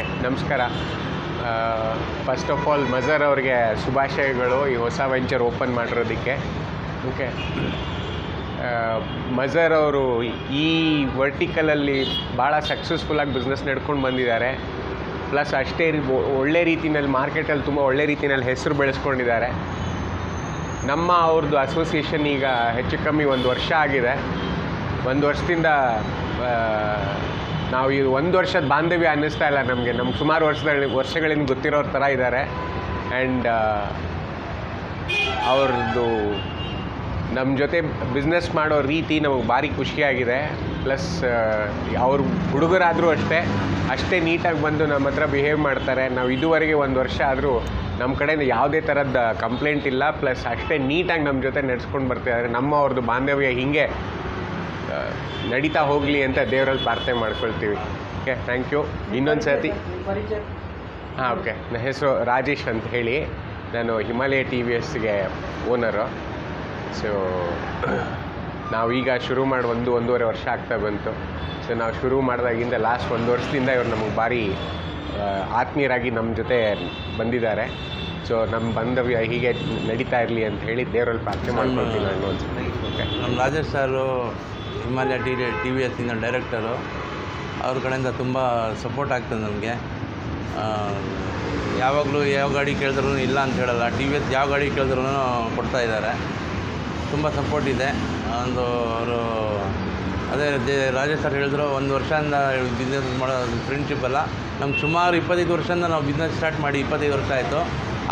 Okay, ನಮಸ್ಕಾರ. First of all ಮಜರ್ ಅವ್ರಿಗೆ ಶುಭಾಶಯಗಳು ಈ ಹೊಸ ವೆಂಚರ್ ಓಪನ್ ಮಾಡಿರೋದಕ್ಕೆ. ಓಕೆ, ಮಜರ್ ಅವರು ಈ ವರ್ಟಿಕಲಲ್ಲಿ ಭಾಳ ಸಕ್ಸಸ್ಫುಲ್ಲಾಗಿ ಬಿಸ್ನೆಸ್ ನಡ್ಕೊಂಡು ಬಂದಿದ್ದಾರೆ. ಪ್ಲಸ್ ಅಷ್ಟೇ ಒಳ್ಳೆ ರೀತಿಯಲ್ಲಿ ಮಾರ್ಕೆಟಲ್ಲಿ ತುಂಬ ಒಳ್ಳೆ ರೀತಿಯಲ್ಲಿ ಹೆಸರು ಬೆಳೆಸ್ಕೊಂಡಿದ್ದಾರೆ. ನಮ್ಮ ಅವ್ರದ್ದು ಅಸೋಸಿಯೇಷನ್ ಈಗ ಹೆಚ್ಚು ಕಮ್ಮಿ 1 ವರ್ಷ ಆಗಿದೆ. 1 ವರ್ಷದಿಂದ ನಾವು ಈ 1 ವರ್ಷದ ಬಾಂಧವ್ಯ ಅನ್ನಿಸ್ತಾ ಇಲ್ಲ ನಮಗೆ. ನಮ್ಗೆ ಸುಮಾರು ವರ್ಷಗಳಿಂದ ಗೊತ್ತಿರೋರ ಥರ ಇದ್ದಾರೆ. ಆ್ಯಂಡ್ ಅವ್ರದ್ದು ನಮ್ಮ ಜೊತೆ ಬಿಸ್ನೆಸ್ ಮಾಡೋ ರೀತಿ ನಮಗೆ ಭಾರಿ ಖುಷಿಯಾಗಿದೆ. ಪ್ಲಸ್ ಅವ್ರ ಹುಡುಗರಾದರೂ ಅಷ್ಟೇ ನೀಟಾಗಿ ಬಂದು ನಮ್ಮ ಹತ್ರ ಬಿಹೇವ್ ಮಾಡ್ತಾರೆ. ನಾವು ಇದುವರೆಗೆ 1 ವರ್ಷ ಆದರೂ ನಮ್ಮ ಕಡೆಯಿಂದ ಯಾವುದೇ ಥರದ ಕಂಪ್ಲೇಂಟ್ ಇಲ್ಲ. ಪ್ಲಸ್ ಅಷ್ಟೇ ನೀಟಾಗಿ ನಮ್ಮ ಜೊತೆ ನಡೆಸ್ಕೊಂಡು ಬರ್ತಿದ್ದಾರೆ. ನಮ್ಮ ಅವ್ರದ್ದು ಬಾಂಧವ್ಯ ಹೀಗೆ ನಡೀತಾ ಹೋಗಲಿ ಅಂತ ದೇವರಲ್ಲಿ ಪ್ರಾರ್ಥನೆ ಮಾಡ್ಕೊಳ್ತೀವಿ. Okay, thank you. ಇನ್ನೊಂದು ಸರ್ತಿ ಹಾಂ, ಓಕೆ. ನನ್ನ ಹೆಸರು ರಾಜೇಶ್ ಅಂತ ಹೇಳಿ, ನಾನು ಹಿಮಾಲಯ TVSಗೆ ಓನರು. ಸೊ ನಾವೀಗ ಶುರು ಮಾಡಿ 1-1.5 ವರ್ಷ ಆಗ್ತಾ ಬಂತು. ಸೊ ನಾವು ಶುರು ಮಾಡಿದಾಗಿಂದ ಲಾಸ್ಟ್ 1 ವರ್ಷದಿಂದ ಇವರು ನಮಗೆ ಭಾರಿ ಆತ್ಮೀಯರಾಗಿ ನಮ್ಮ ಜೊತೆ ಬಂದಿದ್ದಾರೆ. ಸೊ ನಮ್ಮ ಬಾಂಧವ್ಯ ಹೀಗೆ ನಡೀತಾ ಇರಲಿ ಅಂತ ಹೇಳಿ ದೇವರಲ್ಲಿ ಪ್ರಾರ್ಥನೆ ಮಾಡ್ಕೊಳ್ತೀನಿ ನಾನು. ಓಕೆ, ನಮ್ಮ ರಾಜೇಶ್ ಸಾರು ಹಿಮಾಲಯ TVSನ ಡೈರೆಕ್ಟರು. ಅವ್ರ ಕಡೆಯಿಂದ ತುಂಬ ಸಪೋರ್ಟ್ ಆಗ್ತದೆ ನಮಗೆ. ಯಾವಾಗಲೂ ಯಾವ ಗಾಡಿ ಕೇಳಿದ್ರೂ ಇಲ್ಲ ಅಂತ ಹೇಳಲ್ಲ. TVS ಯಾವ ಗಾಡಿ ಕೇಳಿದ್ರೂ ಕೊಡ್ತಾಯಿದ್ದಾರೆ. ತುಂಬ ಸಪೋರ್ಟ್ ಇದೆ. ಒಂದು ಅವರು ಅದೇ ರಾಜೇಶ್ ಸರ್ ಹೇಳಿದ್ರು, 1 ವರ್ಷದಿಂದ ಬಿಸ್ನೆಸ್ ಮಾಡೋದು ಫ್ರೆಂಡ್ಶಿಪ್ ಅಲ್ಲ. ನಮ್ಮ ಸುಮಾರು 25 ವರ್ಷದಿಂದ ನಾವು ಬಿಸ್ನೆಸ್ ಸ್ಟಾರ್ಟ್ ಮಾಡಿ 25 ವರ್ಷ ಆಯಿತು.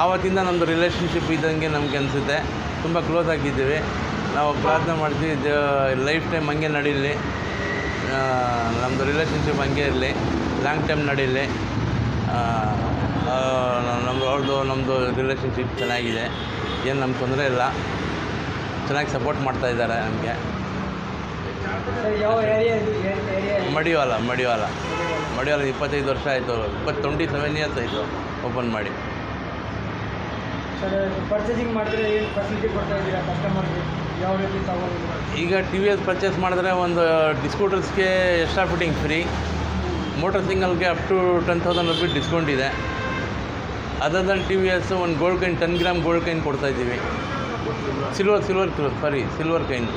ಆವತ್ತಿಂದ ನಮ್ಮದು ರಿಲೇಷನ್ಶಿಪ್ ಇದ್ದಂಗೆ ನಮಗೆ ಅನಿಸುತ್ತೆ. ತುಂಬ ಕ್ಲೋಸ್ ಆಗಿದ್ದೀವಿ. ನಾವು ಪ್ರಾರ್ಥನೆ ಮಾಡ್ತೀವಿ, ಲೈಫ್ ಟೈಮ್ ಹಂಗೆ ನಡೀಲಿ, ನಮ್ಮದು ರಿಲೇಷನ್ಶಿಪ್ ಹಂಗೆ ಇರಲಿ, ಲಾಂಗ್ ಟೈಮ್ ನಡೀಲಿ. ನಮ್ಮದು ರಿಲೇಷನ್ಶಿಪ್ ಚೆನ್ನಾಗಿದೆ, ಏನು ನಮ್ಮ ತೊಂದರೆ ಇಲ್ಲ. ಚೆನ್ನಾಗಿ ಸಪೋರ್ಟ್ ಮಾಡ್ತಾಯಿದ್ದಾರೆ ನಮಗೆ. ಮಡಿವಾಳ 25 ವರ್ಷ ಆಯಿತು. 27 ಇಯರ್ಸ್ ಆಯಿತು ಓಪನ್ ಮಾಡಿ. ಪರ್ಚೇಸಿಂಗ್ ಮಾಡಿದ್ರೆ ಏನು ಫೆಸಿಲಿಟಿ ಕೊಡ್ತಾ ಇದ್ದೀರಾ ಕಸ್ಟಮರ್ಗೆ? ಯಾವ ರೀತಿ ತಗೊಂಡು ಈಗ TVS ಪರ್ಚೇಸ್ ಮಾಡಿದ್ರೆ ಒಂದು ಸ್ಕೂಟರ್ಸ್ಗೆ ಎಕ್ಸ್ಟ್ರಾ ಫಿಟ್ಟಿಂಗ್ ಫ್ರೀ, ಮೋಟರ್ ಸಿಂಗಲ್ಗೆ ಅಪ್ ಟು 10,000 ರುಪೀಸ್ ಡಿಸ್ಕೌಂಟ್ ಇದೆ. ಅದರ್ ದನ್ TVS ಒಂದು gold coin 10 gram gold coin ಕೊಡ್ತಾಯಿದ್ದೀವಿ. Silver coin.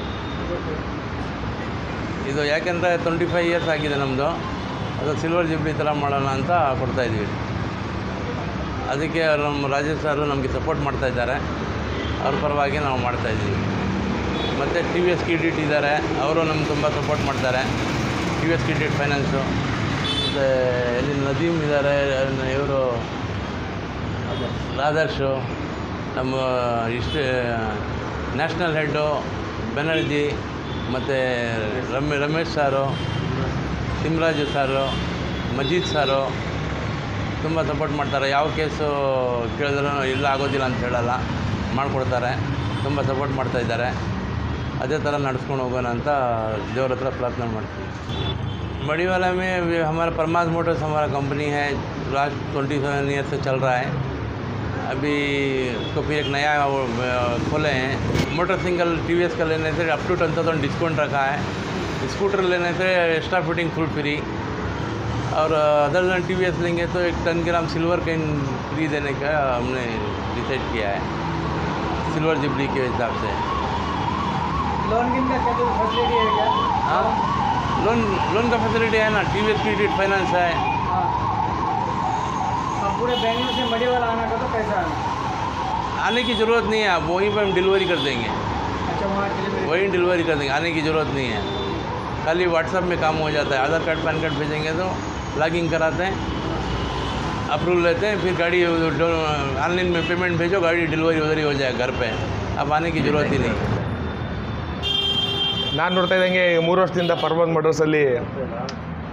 ಇದು ಯಾಕೆಂದರೆ 25 ಇಯರ್ಸ್ ಆಗಿದೆ ನಮ್ಮದು. ಅದು ಸಿಲ್ವರ್ ಜುಬ್ಲಿ ಥರ ಮಾಡೋಣ ಅಂತ ಕೊಡ್ತಾಯಿದ್ದೀವಿ. ಅದಕ್ಕೆ ನಮ್ಮ ರಾಜೇಶ್ ಸಾರು ನಮಗೆ ಸಪೋರ್ಟ್ ಮಾಡ್ತಾಯಿದ್ದಾರೆ. ಅವ್ರ ಪರವಾಗಿ ನಾವು ಮಾಡ್ತಾಯಿದ್ದೀವಿ. ಮತ್ತು TVS ಕ್ರೆಡಿಟ್ ಇದ್ದಾರೆ, ಅವರು ನಮ್ಗೆ ತುಂಬ ಸಪೋರ್ಟ್ ಮಾಡ್ತಾರೆ. TVS credit finance. ಮತ್ತು ಇಲ್ಲಿ ನದೀಮ್ ಇದ್ದಾರೆ, ಇವರು ರಾಧರ್ಶು, ನಮ್ಮ ನ್ಯಾಷನಲ್ ಹೆಡ್ಡು ಬೆನರ್ಜಿ, ಮತ್ತು ರಮೇಶ್ ಸಾರು, ಸಿಮ್ರಾಜು ಸಾರು, ಮಜೀದ್ ಸಾರು ತುಂಬ ಸಪೋರ್ಟ್ ಮಾಡ್ತಾರೆ. ಯಾವ ಕೇಸು ಕೇಳಿದ್ರೂ ಇಲ್ಲ ಆಗೋದಿಲ್ಲ ಅಂತ ಹೇಳಲ್ಲ, ಮಾಡಿಕೊಡ್ತಾರೆ. ತುಂಬ ಸಪೋರ್ಟ್ ಮಾಡ್ತಾಯಿದ್ದಾರೆ. ಅದೇ ಥರ ನಡೆಸ್ಕೊಂಡು ಹೋಗೋಣ ಅಂತ ದೇವ್ರ ಹತ್ರ ಪ್ರಾರ್ಥನೆ ಮಾಡ್ತೀವಿ. मड़ीवाला में हमारा परमास मोटर्स हमारा कंपनी है, लास्ट 27 ईयर से चल रहा है. अभी उसको फिर एक नया खोले हैं. मोटर सिंगल TVS का लेने से अप टू 10,000 डिस्काउंट रखा है. स्कूटर लेने से एक्स्ट्रा फिटिंग फुल फ्री. और अदर देन TVS लेंगे तो एक 10 ग्राम सिल्वर कॉइन फ्री देने का हमने डिसाइड किया है, सिल्वर जुबली के हिसाब से. लोन का क्या फैसिलिटी है क्या? हाँ, लोन का फैसिलिटी है ना. TVS क्रेडिट फाइनेंस है. हाँ, पूरे बेंगलुरु से मड़ीवाला आना का तो कैसा आना? आने की ज़रूरत नहीं है, आप वहीं पर हम डिलीवरी कर देंगे. अच्छा, वहाँ वहीं डिलीवरी कर देंगे, आने की ज़रूरत नहीं है. खाली व्हाट्सएप में काम हो जाता है. आधार कार्ड पैन कार्ड भेजेंगे तो लॉगिंग कराते हैं, अप्रूवल लेते हैं, फिर गाड़ी ऑनलाइन में पेमेंट भेजो, गाड़ी डिलीवरी उधर ही हो जाए घर पे. अब आने की ज़रूरत ही नहीं. ನಾನು ನೋಡ್ತಾ ಇದ್ದಂಗೆ 3 ವರ್ಷದಿಂದ ಪರ್ವತ್ ಮೋಟರ್ಸಲ್ಲಿ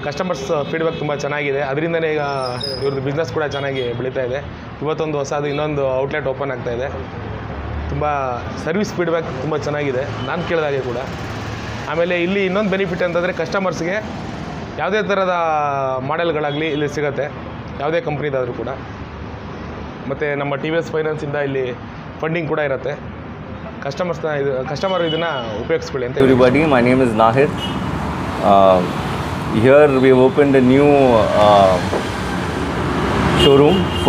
ಕಸ್ಟಮರ್ಸ್ ಫೀಡ್ಬ್ಯಾಕ್ ತುಂಬ ಚೆನ್ನಾಗಿದೆ. ಅದರಿಂದನೇ ಈಗ ಇವ್ರದ್ದು ಬಿಸ್ನೆಸ್ ಕೂಡ ಚೆನ್ನಾಗಿ ಬೆಳೀತಾ ಇದೆ. ಇವತ್ತೊಂದು ಹೊಸದು ಇನ್ನೊಂದು ಔಟ್ಲೆಟ್ ಓಪನ್ ಆಗ್ತಾ ಇದೆ. ತುಂಬ ಸರ್ವಿಸ್ ಫೀಡ್ಬ್ಯಾಕ್ ತುಂಬ ಚೆನ್ನಾಗಿದೆ ನಾನು ಕೇಳಿದಾಗೆ ಕೂಡ. ಆಮೇಲೆ ಇಲ್ಲಿ ಇನ್ನೊಂದು ಬೆನಿಫಿಟ್ ಅಂತಂದರೆ ಕಸ್ಟಮರ್ಸ್ಗೆ ಯಾವುದೇ ಥರದ ಮಾಡೆಲ್ಗಳಾಗಲಿ ಇಲ್ಲಿ ಸಿಗುತ್ತೆ, ಯಾವುದೇ ಕಂಪ್ನಿದಾದರೂ ಕೂಡ. ಮತ್ತು ನಮ್ಮ TVS ಫೈನಾನ್ಸಿಂದ ಇಲ್ಲಿ ಫಂಡಿಂಗ್ ಕೂಡ ಇರುತ್ತೆ. ಕಸ್ಟಮರ್ ಇದನ್ನು ಉಪಯೋಗಿಸ್ಕೊಳ್ಳಿ ಅಂತ. Everybody, my name is Nahid. Here we have opened a new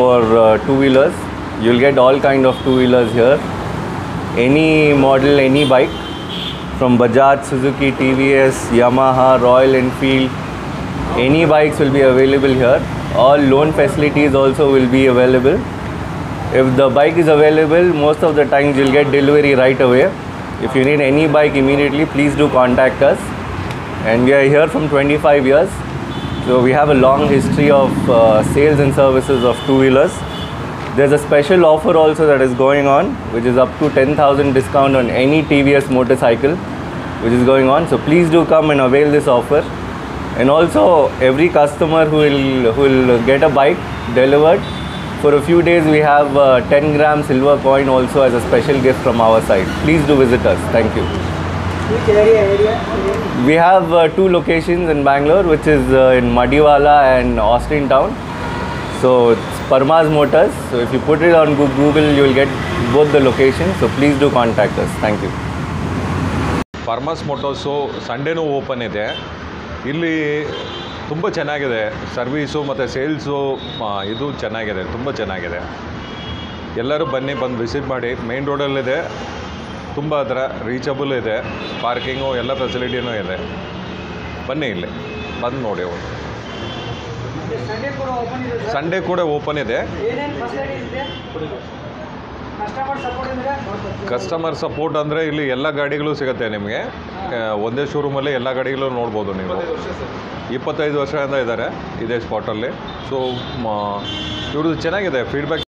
for two-wheelers. You'll get all kind of two-wheelers here. Any model, any bike from Bajaj, Suzuki, TVS, Yamaha, Royal Enfield. Any bikes will be available here. All loan facilities also will be available. If the bike is available, most of the times you'll get delivery right away. If you need any bike immediately, please do contact us. And we are here from 25 years. So we have a long history of sales and services of two-wheelers. There's a special offer also that is going on, which is up to 10,000 discount on any TVS motorcycle, which is going on. So please do come and avail this offer. And also every customer who will get a bike delivered, for a few days we have 10 gram silver coin also as a special gift from our side. Please do visit us. Thank you. Which area? We have two locations in Bangalore, which is in Madiwala and Austin Town. So it's Parmas Motors. So if you put it on Google, you will get both the locations. So please do contact us. Thank you. Farmers motors ಸಂಡೇನೂ open ಇದೆ. ಇಲ್ಲಿ ತುಂಬ ಚೆನ್ನಾಗಿದೆ service ಮತ್ತು sales, ಇದು ಚೆನ್ನಾಗಿದೆ, ತುಂಬ ಚೆನ್ನಾಗಿದೆ. ಎಲ್ಲರೂ ಬನ್ನಿ, ಬಂದು ವಿಸಿಟ್ ಮಾಡಿ. ಮೇನ್ ರೋಡಲ್ಲಿದೆ, ತುಂಬ ಹತ್ರ, ರೀಚಬಲ್ ಇದೆ, ಪಾರ್ಕಿಂಗು ಎಲ್ಲ ಫೆಸಿಲಿಟಿನೂ ಇದೆ. ಬನ್ನಿ ಇಲ್ಲಿ ಬಂದು ನೋಡಿ. ಸಂಡೇ ಕೂಡ ಓಪನ್ ಇದೆ ಸರ್. ಸಂಡೇ ಕೂಡ ಓಪನ್ ಇದೆ. ಏನೇನು ಫೆಸಿಲಿಟಿ ಇದೆ? ಕಸ್ಟಮರ್ ಸಪೋರ್ಟ್ ಇದೆ? ಕಸ್ಟಮರ್ ಸಪೋರ್ಟ್ ಅಂದರೆ ಇಲ್ಲಿ ಎಲ್ಲ ಗಾಡಿಗಳು ಸಿಗುತ್ತೆ ನಿಮಗೆ. ಒಂದೇ ಶೋರೂಮಲ್ಲಿ ಎಲ್ಲ ಗಾಡಿಗಳು ನೋಡ್ಬೋದು ನೀವು. 25 ವರ್ಷದಿಂದ ಇದ್ದಾರೆ ಇದೇ ಸ್ಪಾಟಲ್ಲಿ. ಸೊ ಇವ್ರದ್ದು ಚೆನ್ನಾಗಿದೆ ಫೀಡ್ಬ್ಯಾಕ್.